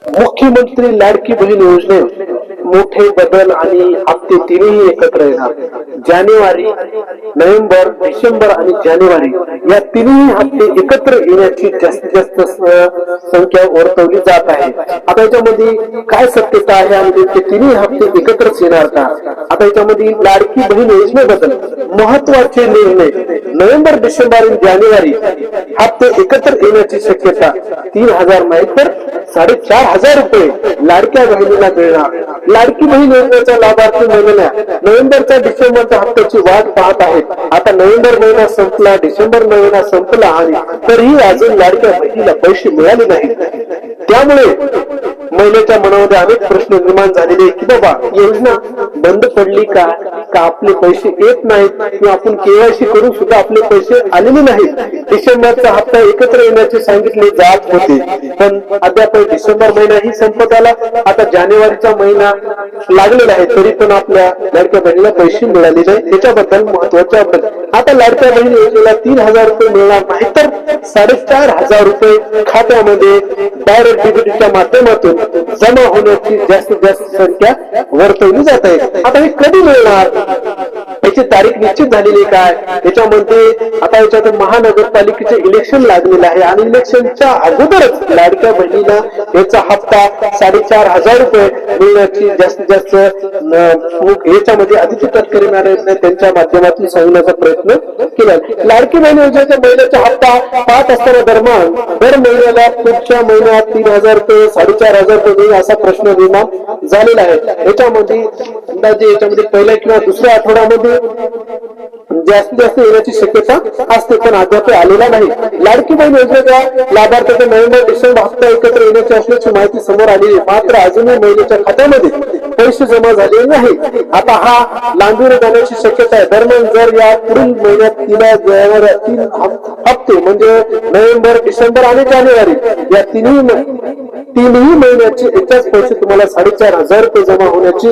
मुख्यमंत्री लाडकी बहीण योजनेत मोठे बदल आणि हप्ते तिन्ही एकत्र येणार. जानेवारी, नोव्हेंबर, डिसेंबर आणि जानेवारी या तिन्ही हप्ते एकत्र येण्याची जास्तीत जास्त संख्या वर्तवली जात आहे. आता याच्यामध्ये काय शक्यता आहे आणि ते तिन्ही हप्ते एकत्रच येणार का? आता याच्यामध्ये लाडकी बहीण योजनेबद्दल महत्वाचे निर्णय नोव्हेंबर, डिसेंबर आणि जानेवारी हप्ते एकत्र येण्याची शक्यता. 3,000 नाही तर 4,500 रुपये लाडक्या बहिणीला मिळणार. लाडकी बहीण योजनेचा लाभार्थी महिन्या नोव्हेंबरच्या डिसेंबरच्या हप्त्याची वाट पाहत आहेत. आता नोव्हेंबर महिना संपला, डिसेंबर महिना संपला आणि तरीही अजून लाडक्या बहिणीला पैसे मिळाले नाहीत. त्यामुळे महिलेच्या मनामध्ये अनेक प्रश्न निर्माण झालेले की बाबा योजना बंद पडली का आपले पैसे येत नाहीत किंवा आपण केवायसी करून सुद्धा आपले पैसे आलेले नाहीत. डिसेंबरचा हप्ता एकत्र येण्याचे सांगितले जात होते, पण अद्याप डिसेंबर महिनाही संपत आला. आता जानेवारीचा महिना लागलेला आहे, तरी पण आपल्या लाडक्या बहिणीला पैसे मिळाले नाही. त्याच्याबद्दल महत्वाच्या आता लाडक्या बहीण योजनेला 3,000 रुपये मिळणार नाही तर 4,500 रुपये खात्यामध्ये डायरेक्ट डेबिटच्या माध्यमातून जमा होण्याची जास्तीत जास्त संख्या वर्तवली जात आहे. आता हे कधी मिळणार याची तारीख निश्चित झालेली काय? याच्यामध्ये आता याच्यात महानगरपालिकेचे इलेक्शन लागलेलं आहे आणि इलेक्शनच्या अगोदरच लाडक्या बहिणीला याचा हप्ता 4,500 रुपये मिळण्याची जास्तीत जास्त याच्यामध्ये आदित्य तटकरे मॅडम त्यांच्या माध्यमातून सांगण्याचा प्रयत्न केला. लाडकी बहीण योजनेच्या महिन्याचा हप्ता पाहत असताना दरम्यान दर महिन्याला पुढच्या महिन्यात 3,000 रुपये 4,500 रुपये असा प्रश्न निर्माण झालेला आहे. याच्यामध्ये पहिल्या किंवा दुसऱ्या आठवड्यामध्ये जास्तीत जास्त येण्याची शक्यता असते, पण अद्याप आलेला नाही. लाडकी बहीण योजनेच्या लाभार्थ्याचा नोव्हेंबर, डिसेंबर हप्ता एकत्र येण्याची असल्याची माहिती समोर आली आहे, मात्र अजूनही महिलेच्या खात्यामध्ये पैसे जमा झालेले नाही. आता हा लांबीवर जाण्याची शक्यता आहे. दरम्यान जर या पुढील महिन्यात 3 हप्ते म्हणजे नोव्हेंबर, डिसेंबर आणि जानेवारी या तीनही महिन्याचे एकाच पैसे तुम्हाला 4,500 रुपये जमा होण्याची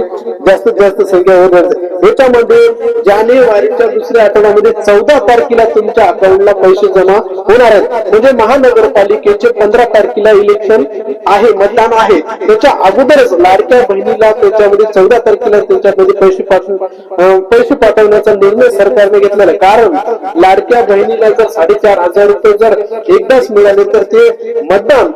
जास्तीत जास्त संख्या होणार. याच्यामध्ये जानेवारीच्या दुसऱ्या आठवड्यामध्ये 14 तारखेला तुमच्या अकाउंटला पैसे जमा होणार आहेत. म्हणजे महानगरपालिकेचे 15 तारखेला इलेक्शन आहे, मतदान आहे. त्याच्या अगोदरच लाडक्या बहिणीला त्याच्यामध्ये 14 तारखेला त्यांच्यामध्ये पैसे पाठवण्याचा निर्णय सरकारने घेतलेला आहे. कारण लाडक्या बहिणीला जर 4,500 रुपये जर एकदाच मिळाले तर ते मतदान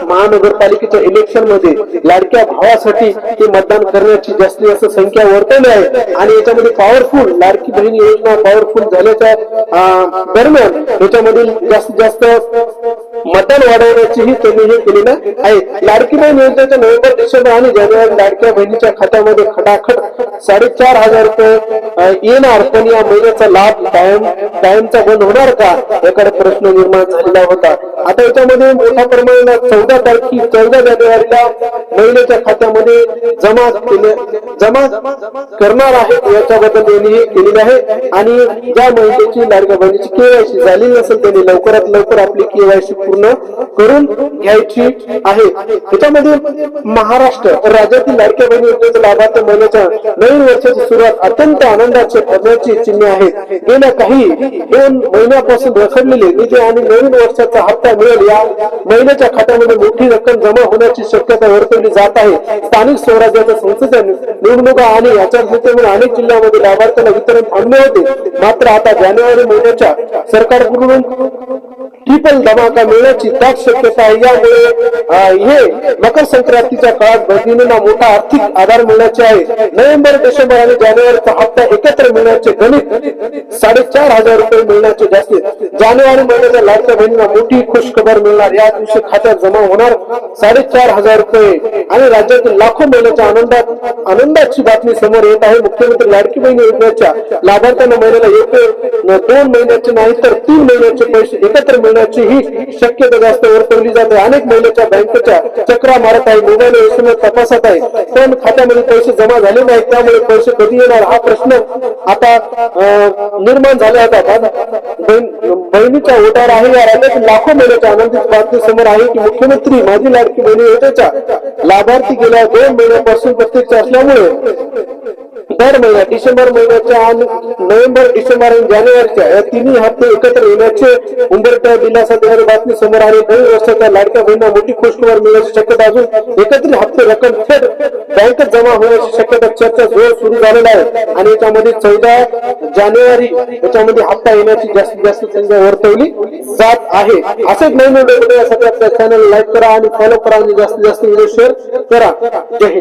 महानगरपालिकेच्या इलेक्शन मध्ये लाडक्या भावासाठी ते मतदान करण्याची जास्तीत जास्त संख्या वर्तवली आहे. आणि याच्यामध्ये पॉवरफुल लाडकी बहीण योजना पॉवरफुल झाल्याच्या दरम्यान याच्यामध्ये जास्तीत जास्त मतदान वाढवण्याचीही त्यांनी हे केलेलं आहे. लाडकी बहीण योजनेच्या नोव्हेंबर, डिसेंबर आणि जानेवारी लाडक्या बहिणीच्या खात्यामध्ये खटाखट 4,500 रुपये येणार, पण या महिन्याचा लाभ कायमचा बंद होणार का याकडे प्रश्न निर्माण झालेला होता. आता याच्यामध्ये मोठ्या प्रमाणात 14 जानेवारीला महिलेच्या खात्यामध्ये जमा करणार आहे याच्याबद्दल त्यांनी हे केलेलं आहे. आणि ज्या महिलेची लाडक्या बहिणीची केवायसी झाली नसेल त्यांनी लवकरात लवकर आपली केवायसी पूर्ण करून घ्यायची आहे. त्याच्यामध्ये महाराष्ट्र राज्यातील लाडक्या बहिणी योजनेचा लाभार्थी महिन्याच्या नवीन वर्षाची सुरुवात अत्यंत आनंदाची ठरण्याची चिन्हे आहेत. गेल्या काही 2 महिन्यापासून रखडलेले निधी आणि नवीन वर्षाचा हप्ता मिळेल या महिन्याच्या खात्यामध्ये मोठी रक्कम जमा होण्याची शक्यता वर्तवली जात आहे. स्थानिक स्वराज्याच्या संसदेच्या निवडणुका आणि आचारसंहितेमुळे अनेक जिल्ह्यांमध्ये लाभार्थ्यांना वितरण थांबले होते, मात्र आता जानेवारी महिन्याच्या सरकारकडून ट्रिपल धमाका मिळण्याची दाट शक्यता आहे. यामुळे हे मकर संक्रांतीच्या काळात बहिणींना मोठा आर्थिक आधार मिळण्याचे आहे. नोव्हेंबर, डिसेंबर आणि जानेवारीचा हप्ता एकत्र मिळण्याचे गणित 4,500 रुपये मिळण्याचे जास्ती. जानेवारी महिन्याच्या लाडक्या बहिणींना मोठी खुशखबर मिळणार. या दिवशी खात्यात जमा होणार 4,500 रुपये आणि राज्यातील लाखो महिन्याच्या आनंदाची बातमी समोर येत आहे. मुख्यमंत्री लाडकी बहीण योजनेच्या लाभार्थ्यांना महिन्याला 2 महिन्याचे नाही तर 3 महिन्याचे पैसे एकत्र मिळण्याची ही शक्यता जास्त वर्तवली जाते. अनेक महिन्याच्या बँकेच्या चक्रा मारत आहे, मोबाईल एसएमएस तपासत आहे, पण खात्यामध्ये पैसे जमा झाले नाहीत. त्यामुळे पैसे कधी येणार हा प्रश्न आता निर्माण झाला होता. बहिणीच्या ओटावर आहे. या राज्यातील लाखो महिन्याच्या आनंदीत बातमी समोर आहे की मुख्यमंत्री माझी लाडकी बहीण योजनेच्या लाभार्थी गेल्या 2 महिन्यापासून प्रत्यक्ष असल्यामुळे दर महिन्यात डिसेंबर महिन्याच्या आणि नोव्हेंबर, डिसेंबर आणि जानेवारीच्या या तिन्ही हप्ते एकत्र येण्याचे उंबरठ्या दिलासा देणारी बातमी समोर आली. नवीन वर्षाच्या लाडक्या बहिणींना मोठी खुशखबर मिळण्याची शक्यता असून एकत्रित हप्ते रक्कम थेट बँकेत जमा होण्याची शक्यता चर्चा जोर सुरू झालेला आहे आणि याच्यामध्ये 14 जानेवारी याच्यामध्ये हप्ता येण्याची जास्तीत जास्त संख्या वर्तवली जात आहे. असेच नवीन व्हिडिओ बघण्यासाठी आपल्या चॅनल लाईक करा आणि फॉलो करा आणि जास्तीत जास्त व्हिडिओ शेअर करा. जय हिंद.